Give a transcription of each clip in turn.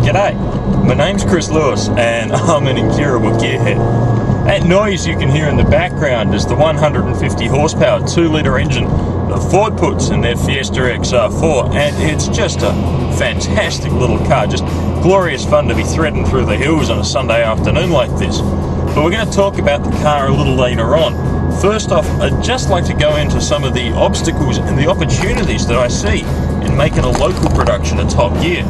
G'day, my name's Chris Lewis and I'm an incurable gearhead. That noise you can hear in the background is the 150 horsepower 2-litre engine that Ford puts in their Fiesta XR4, and it's just a fantastic little car, just glorious fun to be threading through the hills on a Sunday afternoon like this. But we're going to talk about the car a little later on. First off, I'd just like to go into some of the obstacles and the opportunities that I see in making a local production of Top Gear.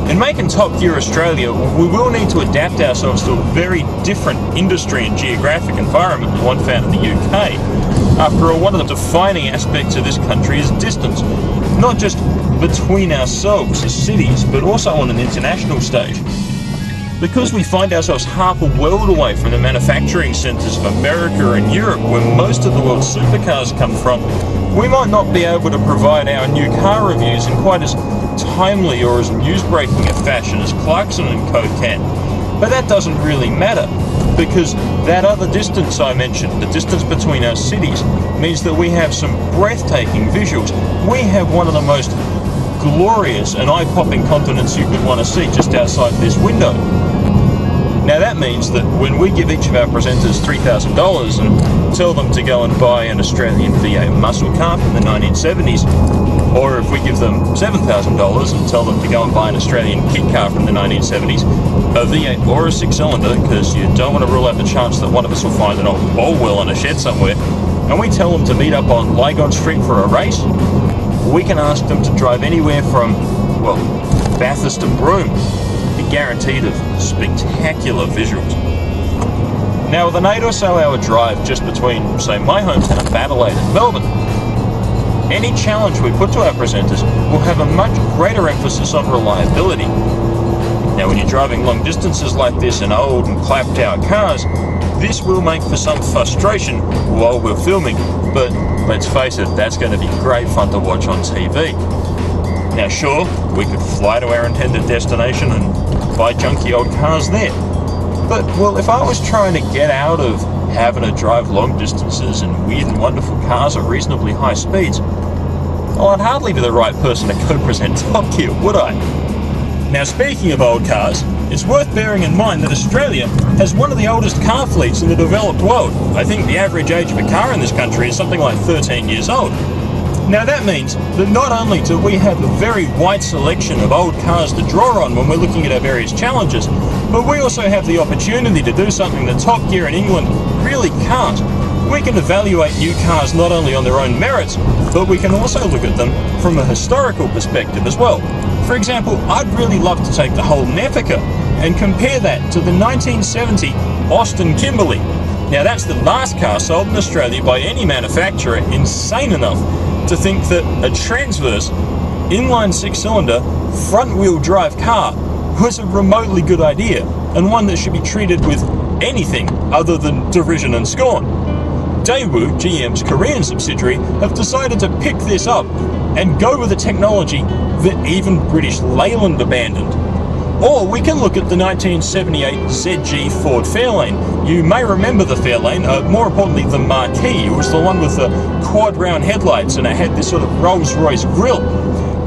In making Top Gear Australia, we will need to adapt ourselves to a very different industry and geographic environment than one found in the UK. After all, one of the defining aspects of this country is distance, not just between ourselves as cities, but also on an international stage. Because we find ourselves half a world away from the manufacturing centres of America and Europe, where most of the world's supercars come from, we might not be able to provide our new car reviews in quite as timely or as news-breaking a fashion as Clarkson & Co. can. But that doesn't really matter, because that other distance I mentioned, the distance between our cities, means that we have some breathtaking visuals. We have one of the most glorious and eye-popping continents you could want to see just outside this window. Now that means that when we give each of our presenters $3,000 and tell them to go and buy an Australian V8 muscle car from the 1970s, or if we give them $7,000 and tell them to go and buy an Australian kit car from the 1970s, a V8 or a 6-cylinder, because you don't want to rule out the chance that one of us will find an old bowl wheel in a shed somewhere, and we tell them to meet up on Lygon Street for a race, we can ask them to drive anywhere from, well, Bathurst to Broome, be guaranteed of spectacular visuals. Now with an 8 or so hour drive just between, say, my hometown of Adelaide and Melbourne, any challenge we put to our presenters will have a much greater emphasis on reliability. Now when you're driving long distances like this in old and clapped out cars, this will make for some frustration while we're filming, but let's face it, that's going to be great fun to watch on TV. Now sure, we could fly to our intended destination and buy junky old cars there. But, well, if I was trying to get out of having to drive long distances in weird and wonderful cars at reasonably high speeds, well, I'd hardly be the right person to co-present Top Gear, would I? Now speaking of old cars, it's worth bearing in mind that Australia has one of the oldest car fleets in the developed world. I think the average age of a car in this country is something like 13 years old. Now that means that not only do we have a very wide selection of old cars to draw on when we're looking at our various challenges, but we also have the opportunity to do something that Top Gear in England really can't. We can evaluate new cars not only on their own merits, but we can also look at them from a historical perspective as well. For example, I'd really love to take the Holden Epica and compare that to the 1970 Austin Kimberley. Now that's the last car sold in Australia by any manufacturer insane enough to think that a transverse, inline 6-cylinder, front-wheel drive car was a remotely good idea, and one that should be treated with anything other than derision and scorn. Daewoo, GM's Korean subsidiary, have decided to pick this up and go with a technology that even British Leyland abandoned. Or we can look at the 1978 ZG Ford Fairlane. You may remember the Fairlane, more importantly the Marquis. It was the one with the quad round headlights and it had this sort of Rolls-Royce grille.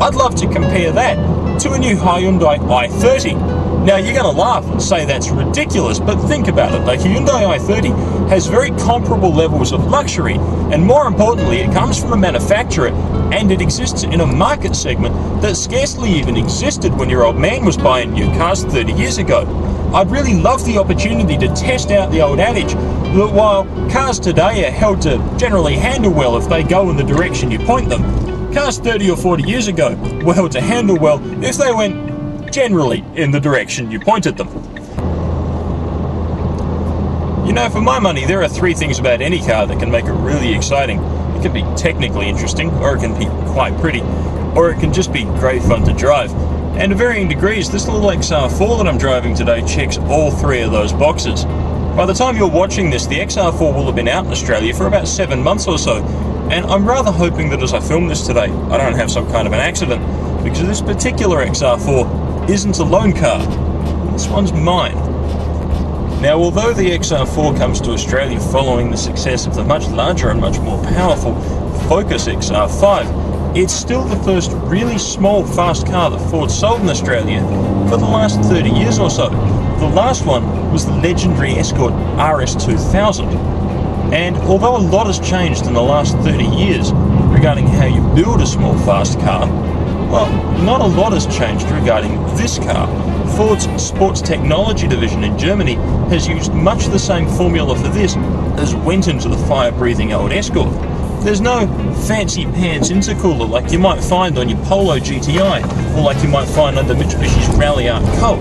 I'd love to compare that to a new Hyundai i30. Now you're going to laugh and say that's ridiculous, but think about it. The Hyundai i30 has very comparable levels of luxury, and more importantly, it comes from a manufacturer and it exists in a market segment that scarcely even existed when your old man was buying new cars 30 years ago. I'd really love the opportunity to test out the old adage that while cars today are held to generally handle well if they go in the direction you point them, cars 30 or 40 years ago were held to handle well if they went generally in the direction you pointed them. You know, for my money, there are 3 things about any car that can make it really exciting. It can be technically interesting, or it can be quite pretty, or it can just be great fun to drive. And to varying degrees, this little XR4 that I'm driving today checks all 3 of those boxes. By the time you're watching this, the XR4 will have been out in Australia for about 7 months or so, and I'm rather hoping that as I film this today, I don't have some kind of an accident, because this particular XR4 isn't a loan car. This one's mine. Now, although the XR4 comes to Australia following the success of the much larger and much more powerful Focus XR5, it's still the first really small fast car that Ford sold in Australia for the last 30 years or so. The last one was the legendary Escort RS2000. And although a lot has changed in the last 30 years regarding how you build a small fast car, well, not a lot has changed regarding this car. Ford's sports technology division in Germany has used much the same formula for this as went into the fire-breathing old Escort. There's no fancy pants intercooler like you might find on your Polo GTI or like you might find under Mitsubishi's Rally Art Colt.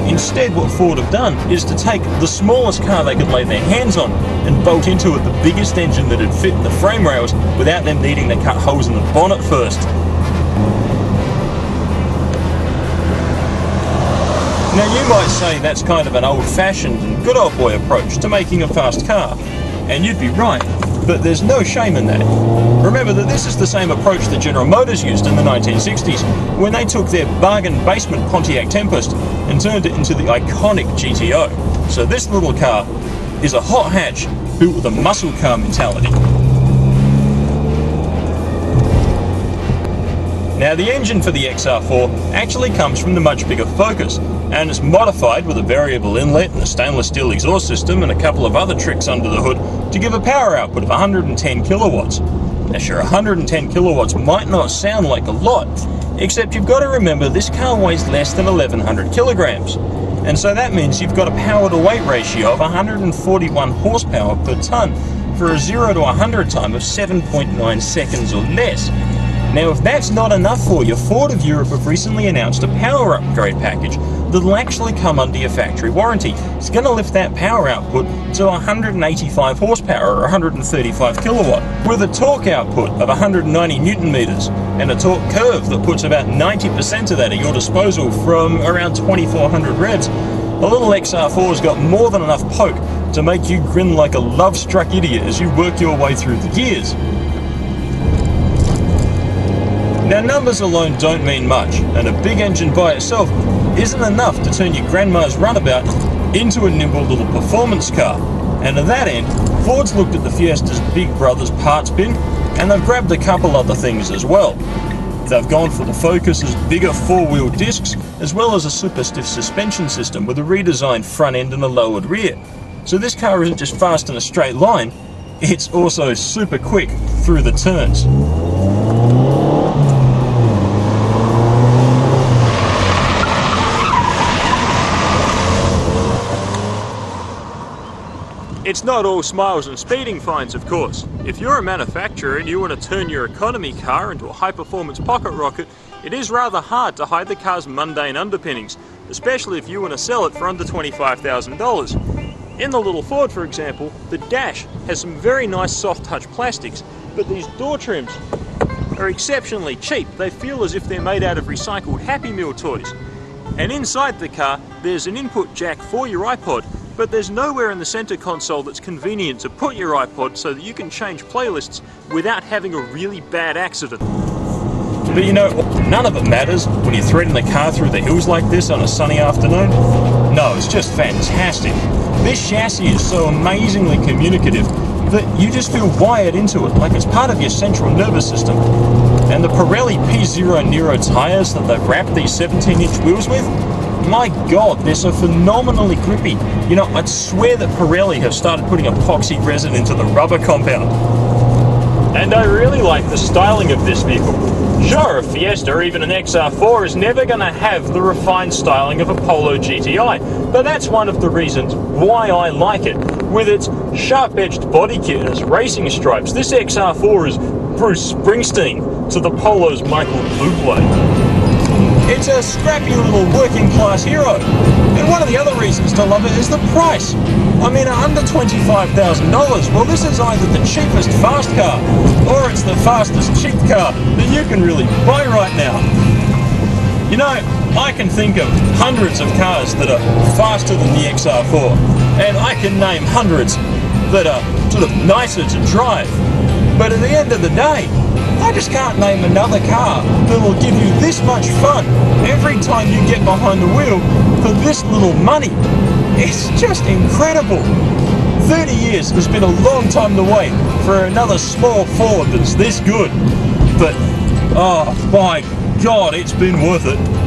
Instead, what Ford have done is to take the smallest car they could lay their hands on and bolt into it the biggest engine that had fit in the frame rails without them needing to cut holes in the bonnet first. Now you might say that's kind of an old-fashioned and good old boy approach to making a fast car, and you'd be right, but there's no shame in that. Remember that this is the same approach that General Motors used in the 1960s when they took their bargain basement Pontiac Tempest and turned it into the iconic GTO. So this little car is a hot hatch built with a muscle car mentality. Now the engine for the XR4 actually comes from the much bigger Focus, and it's modified with a variable inlet and a stainless steel exhaust system and a couple of other tricks under the hood to give a power output of 110 kilowatts. Now sure, 110 kilowatts might not sound like a lot, except you've got to remember this car weighs less than 1100 kilograms. And so that means you've got a power to weight ratio of 141 horsepower per tonne for a 0 to 100 time of 7.9 seconds or less. Now if that's not enough for you, Ford of Europe have recently announced a power upgrade package that'll actually come under your factory warranty. It's going to lift that power output to 185 horsepower or 135 kilowatt with a torque output of 190 newton meters and a torque curve that puts about 90% of that at your disposal from around 2400 revs. The little XR4's got more than enough poke to make you grin like a love-struck idiot as you work your way through the gears. Now numbers alone don't mean much, and a big engine by itself isn't enough to turn your grandma's runabout into a nimble little performance car. And to that end, Ford's looked at the Fiesta's big brother's parts bin, and they've grabbed a couple other things as well. They've gone for the Focus's bigger four-wheel discs, as well as a super stiff suspension system with a redesigned front end and a lowered rear. So this car isn't just fast in a straight line, it's also super quick through the turns. It's not all smiles and speeding fines, of course. If you're a manufacturer and you want to turn your economy car into a high-performance pocket rocket, it is rather hard to hide the car's mundane underpinnings, especially if you want to sell it for under $25,000. In the little Ford, for example, the dash has some very nice soft-touch plastics, but these door trims are exceptionally cheap. They feel as if they're made out of recycled Happy Meal toys. And inside the car, there's an input jack for your iPod, but there's nowhere in the center console that's convenient to put your iPod so that you can change playlists without having a really bad accident. But you know, none of it matters when you're threading the car through the hills like this on a sunny afternoon. No, it's just fantastic. This chassis is so amazingly communicative that you just feel wired into it, like it's part of your central nervous system. And the Pirelli P0 Nero tyres that they've wrapped these 17-inch wheels with, my god, they're so phenomenally grippy. You know, I'd swear that Pirelli have started putting epoxy resin into the rubber compound. And I really like the styling of this vehicle. Sure, a Fiesta or even an XR4 is never going to have the refined styling of a Polo GTI, but that's one of the reasons why I like it. With its sharp-edged body kit and its racing stripes, this XR4 is Bruce Springsteen to the Polo's Michael Bublé. It's a scrappy little working-class hero, and one of the other reasons to love it is the price. I mean, under $25,000, well, this is either the cheapest fast car, or it's the fastest cheap car that you can really buy right now. You know, I can think of hundreds of cars that are faster than the XR4, and I can name hundreds that are sort of nicer to drive. But at the end of the day, I just can't name another car that will give you this much fun every time you get behind the wheel for this little money. It's just incredible. 30 years has been a long time to wait for another small Ford that's this good. But Oh my God, it's been worth it.